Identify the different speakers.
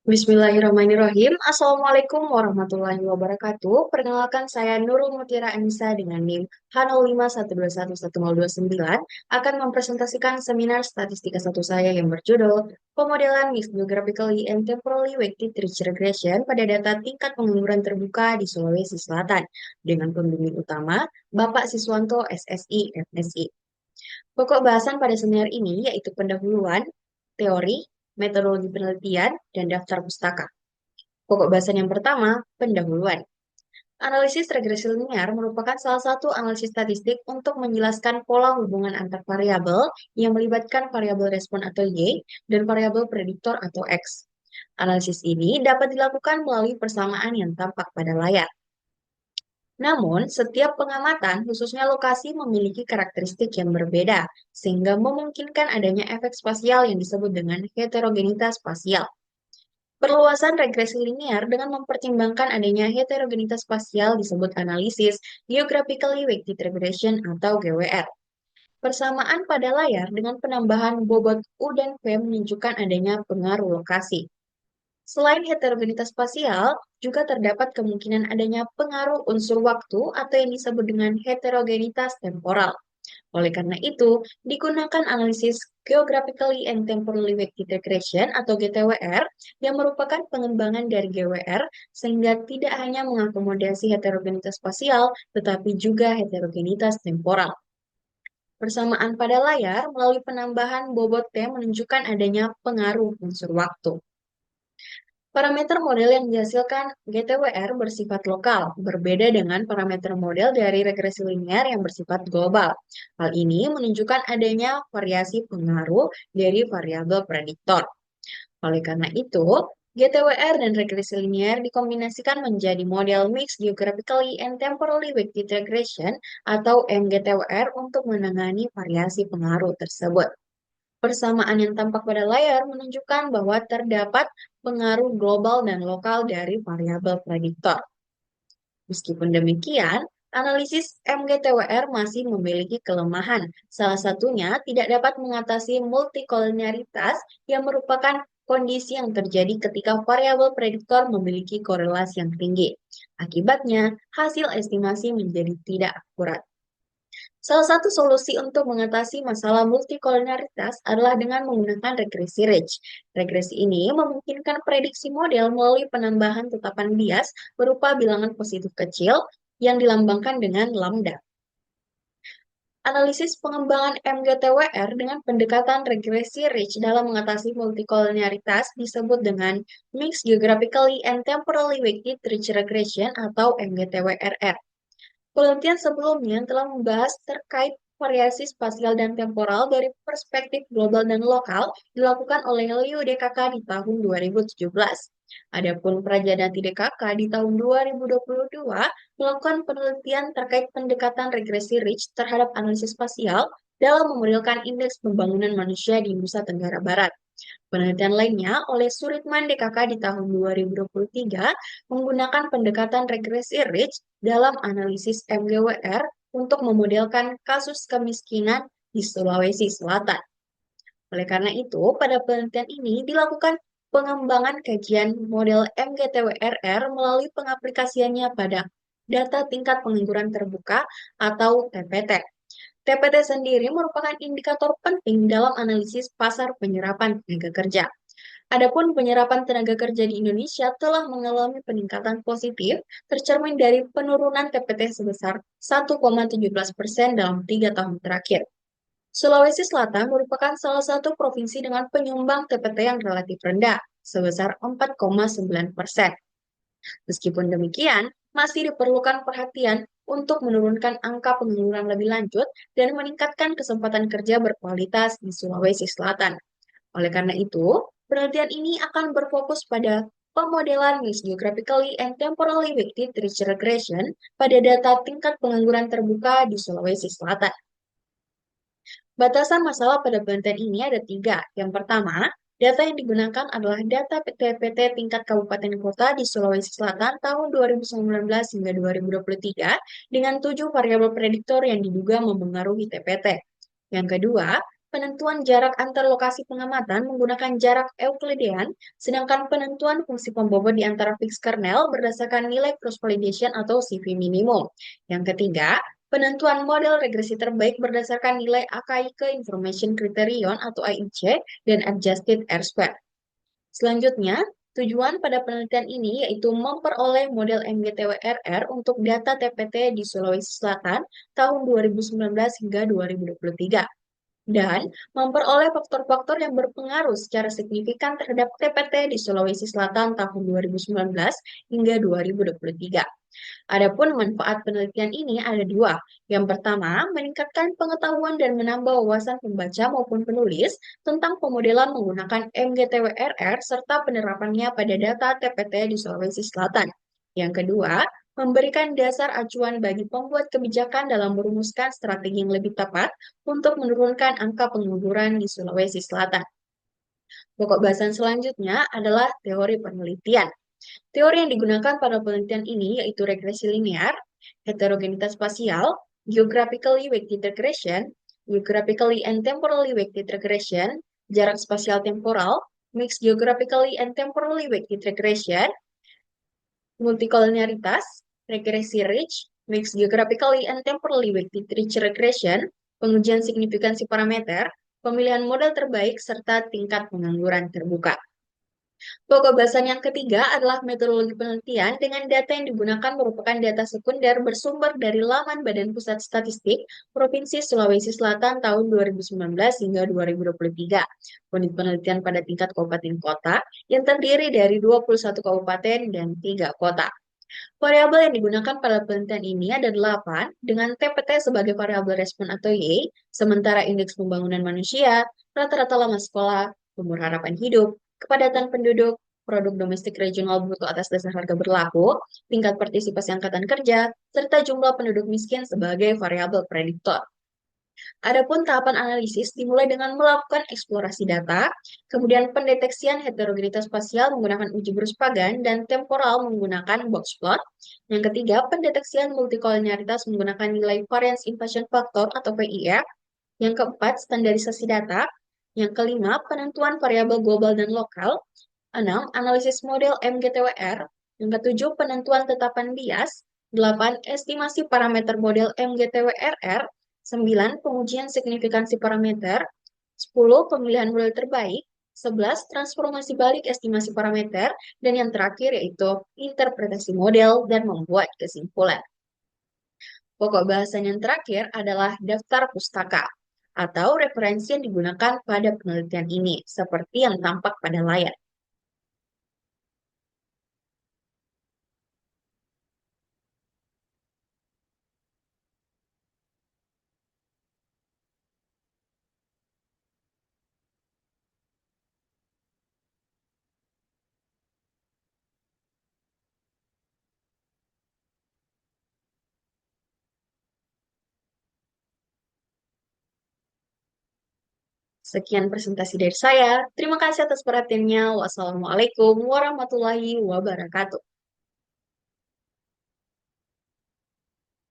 Speaker 1: Bismillahirrahmanirrahim. Assalamualaikum warahmatullahi wabarakatuh. Perkenalkan saya Nurul Mutira Anissa dengan NIM H05121109 akan mempresentasikan seminar statistika satu saya yang berjudul Pemodelan Mixed Geographically and Temporally Weighted Rich Regression pada data tingkat pengangguran terbuka di Sulawesi Selatan dengan pembimbing utama Bapak Siswanto SSI MSI. Pokok bahasan pada seminar ini yaitu pendahuluan, teori, metodologi penelitian, dan daftar pustaka. Pokok bahasan yang pertama, pendahuluan. Analisis regresi linear merupakan salah satu analisis statistik untuk menjelaskan pola hubungan antar variabel yang melibatkan variabel respon atau Y dan variabel prediktor atau X. Analisis ini dapat dilakukan melalui persamaan yang tampak pada layar. Namun, setiap pengamatan, khususnya lokasi, memiliki karakteristik yang berbeda, sehingga memungkinkan adanya efek spasial yang disebut dengan heterogenitas spasial. Perluasan regresi linear dengan mempertimbangkan adanya heterogenitas spasial disebut analisis Geographically Weighted Regression atau GWR. Persamaan pada layar dengan penambahan bobot U dan V menunjukkan adanya pengaruh lokasi. Selain heterogenitas spasial, juga terdapat kemungkinan adanya pengaruh unsur waktu atau yang disebut dengan heterogenitas temporal. Oleh karena itu, digunakan analisis Geographically and Temporally Weighted Regression atau GTWR yang merupakan pengembangan dari GWR sehingga tidak hanya mengakomodasi heterogenitas spasial, tetapi juga heterogenitas temporal. Persamaan pada layar melalui penambahan bobot T menunjukkan adanya pengaruh unsur waktu. Parameter model yang dihasilkan GTWR bersifat lokal, berbeda dengan parameter model dari regresi linear yang bersifat global. Hal ini menunjukkan adanya variasi pengaruh dari variabel prediktor. Oleh karena itu, GTWR dan regresi linear dikombinasikan menjadi model Mixed Geographically and Temporally Weighted Regression atau MGTWR untuk menangani variasi pengaruh tersebut. Persamaan yang tampak pada layar menunjukkan bahwa terdapat pengaruh global dan lokal dari variabel prediktor. Meskipun demikian, analisis MGTWR masih memiliki kelemahan. Salah satunya tidak dapat mengatasi multikolinialitas yang merupakan kondisi yang terjadi ketika variabel prediktor memiliki korelasi yang tinggi. Akibatnya, hasil estimasi menjadi tidak akurat. Salah satu solusi untuk mengatasi masalah multikolonialitas adalah dengan menggunakan regresi Ridge. Regresi ini memungkinkan prediksi model melalui penambahan tetapan bias berupa bilangan positif kecil yang dilambangkan dengan lambda. Analisis pengembangan MGTWR dengan pendekatan regresi Ridge dalam mengatasi multikolonialitas disebut dengan Mixed Geographically and Temporally Weighted Ridge Regression atau MGTWRR. Penelitian sebelumnya telah membahas terkait variasi spasial dan temporal dari perspektif global dan lokal dilakukan oleh Liu DKK di tahun 2017. Adapun Prajanati DKK di tahun 2022 melakukan penelitian terkait pendekatan regresi Ridge terhadap analisis spasial dalam memodelkan indeks pembangunan manusia di Nusa Tenggara Barat. Penelitian lainnya oleh Suritman DKK di tahun 2023 menggunakan pendekatan regresi Ridge dalam analisis MGWR untuk memodelkan kasus kemiskinan di Sulawesi Selatan. Oleh karena itu, pada penelitian ini dilakukan pengembangan kajian model MGTWRR melalui pengaplikasiannya pada data tingkat pengangguran terbuka atau TPT. TPT sendiri merupakan indikator penting dalam analisis pasar penyerapan tenaga kerja. Adapun penyerapan tenaga kerja di Indonesia telah mengalami peningkatan positif, tercermin dari penurunan TPT sebesar 1,17% dalam 3 tahun terakhir. Sulawesi Selatan merupakan salah satu provinsi dengan penyumbang TPT yang relatif rendah, sebesar 4,9%. Meskipun demikian, masih diperlukan perhatian untuk menurunkan angka pengangguran lebih lanjut dan meningkatkan kesempatan kerja berkualitas di Sulawesi Selatan. Oleh karena itu, penelitian ini akan berfokus pada pemodelan Mixed Geographically and Temporally Weighted Rich Regression pada data tingkat pengangguran terbuka di Sulawesi Selatan. Batasan masalah pada penelitian ini ada 3. Yang pertama, data yang digunakan adalah data PTPT tingkat kabupaten kota di Sulawesi Selatan tahun 2019 hingga 2023 dengan 7 variabel prediktor yang diduga mempengaruhi TPT. Yang kedua, Penentuan jarak antar lokasi pengamatan menggunakan jarak Euclidean, sedangkan penentuan fungsi pembobot di antara fixed kernel berdasarkan nilai cross validation atau CV minimum. Yang ketiga, penentuan model regresi terbaik berdasarkan nilai AKI Information Criterion atau AIC dan Adjusted R-square. Selanjutnya, tujuan pada penelitian ini yaitu memperoleh model MGTWRR untuk data TPT di Sulawesi Selatan tahun 2019 hingga 2023 dan memperoleh faktor-faktor yang berpengaruh secara signifikan terhadap TPT di Sulawesi Selatan tahun 2019 hingga 2023. Adapun manfaat penelitian ini ada dua. Yang pertama, meningkatkan pengetahuan dan menambah wawasan pembaca maupun penulis tentang pemodelan menggunakan MGTWRR serta penerapannya pada data TPT di Sulawesi Selatan. Yang kedua, memberikan dasar acuan bagi pembuat kebijakan dalam merumuskan strategi yang lebih tepat untuk menurunkan angka pengangguran di Sulawesi Selatan. Pokok bahasan selanjutnya adalah teori penelitian. Teori yang digunakan pada penelitian ini yaitu regresi linear, heterogenitas spasial, geographically weighted regression, geographically and temporally weighted regression, jarak spasial temporal, mixed geographically and temporally weighted regression, multicollinearitas, regresi Ridge, mixed geographically and temporally weighted Ridge regression, pengujian signifikansi parameter, pemilihan model terbaik, serta tingkat pengangguran terbuka. Pokok bahasan yang ketiga adalah metodologi penelitian dengan data yang digunakan merupakan data sekunder bersumber dari laman Badan Pusat Statistik Provinsi Sulawesi Selatan tahun 2019 hingga 2023. Unit penelitian pada tingkat kabupaten kota yang terdiri dari 21 kabupaten dan 3 kota. Variabel yang digunakan pada penelitian ini ada 8 dengan TPT sebagai variabel respon atau Y, sementara indeks pembangunan manusia, rata-rata lama sekolah, umur harapan hidup, kepadatan penduduk, produk domestik regional bruto atas dasar harga berlaku, tingkat partisipasi angkatan kerja, serta jumlah penduduk miskin sebagai variabel prediktor. Adapun tahapan analisis dimulai dengan melakukan eksplorasi data, kemudian pendeteksian heterogenitas spasial menggunakan uji Brus-Pagan dan temporal menggunakan box plot. Yang ketiga, pendeteksian multikoliniaritas menggunakan nilai variance invasion factor atau VIF. Yang keempat, standarisasi data. Yang kelima, penentuan variabel global dan lokal. 6. Analisis model MGTWR. Yang ketujuh, penentuan tetapan bias. 8. Estimasi parameter model MGTWRR. 9. Pengujian signifikansi parameter. 10. Pemilihan model terbaik. 11. Transformasi balik estimasi parameter. Dan yang terakhir yaitu interpretasi model dan membuat kesimpulan. Pokok bahasan yang terakhir adalah daftar pustaka atau referensi yang digunakan pada penelitian ini, seperti yang tampak pada layar. Sekian presentasi dari saya. Terima kasih atas perhatiannya. Wassalamualaikum warahmatullahi wabarakatuh.